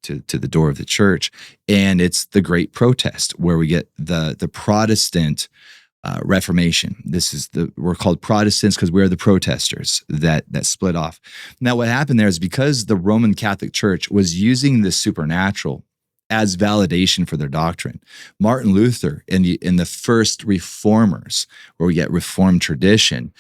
to the door of the church, and it's the Great Protest, where we get the Protestant Reformation. We're called Protestants because we're the protesters that split off. Now, what happened there is because the Roman Catholic Church was using the supernatural as validation for their doctrine. Martin Luther in the first reformers, where we get Reformed tradition,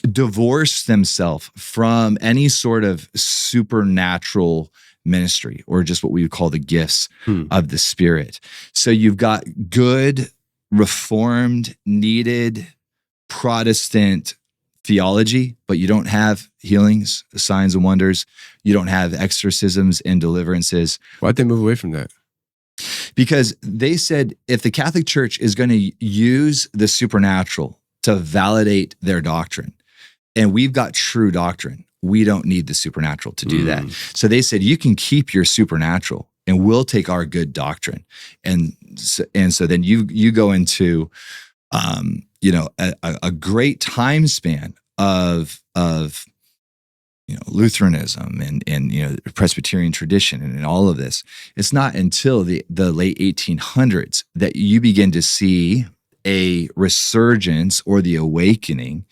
divorced themselves from any sort of supernatural ministry, or just what we would call the gifts of the Spirit. So you've got good, reformed, needed Protestant theology, but you don't have healings, signs and wonders. You don't have exorcisms and deliverances. Why'd they move away from that? Because they said if the Catholic Church is going to use the supernatural to validate their doctrine, and we've got true doctrine, we don't need the supernatural to do that. So they said, you can keep your supernatural and we'll take our good doctrine. And so then you go into, a great time span of Lutheranism and Presbyterian tradition and all of this. It's not until the late 1800s that you begin to see a resurgence or the awakening,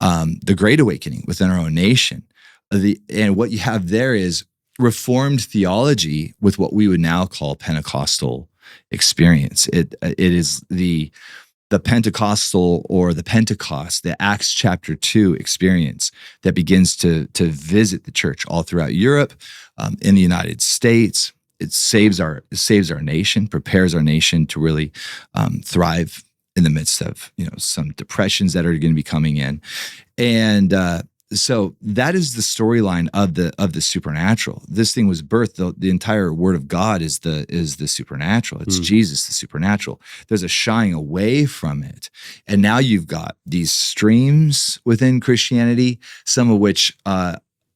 the Great Awakening within our own nation. And what you have there is Reformed theology with what we would now call Pentecostal experience. It is the Pentecostal or the Pentecost, the Acts chapter 2 experience that begins to visit the church all throughout Europe, in the United States. It saves our nation, prepares our nation to really thrive in the midst of some depressions that are going to be coming in, and so that is the storyline of the supernatural. This thing was birthed. The entire Word of God is the supernatural. It's Jesus, the supernatural. There's a shying away from it, and now you've got these streams within Christianity, some of which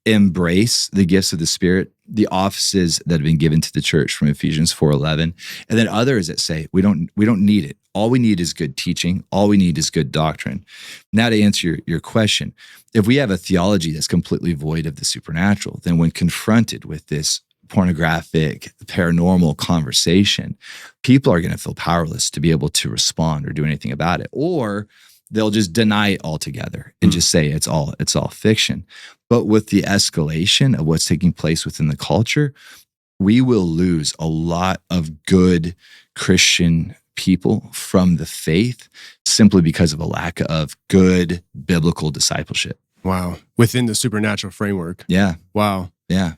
embrace the gifts of the Spirit, the offices that have been given to the church from Ephesians 4:11, and then others that say we don't need it. All we need is good teaching. All we need is good doctrine. Now, to answer your question, if we have a theology that's completely void of the supernatural, then when confronted with this pornographic, paranormal conversation, people are going to feel powerless to be able to respond or do anything about it, or they'll just deny it altogether and just say it's all fiction. But with the escalation of what's taking place within the culture, we will lose a lot of good Christian people from the faith simply because of a lack of good biblical discipleship. Wow. Within the supernatural framework. Yeah. Wow. Yeah.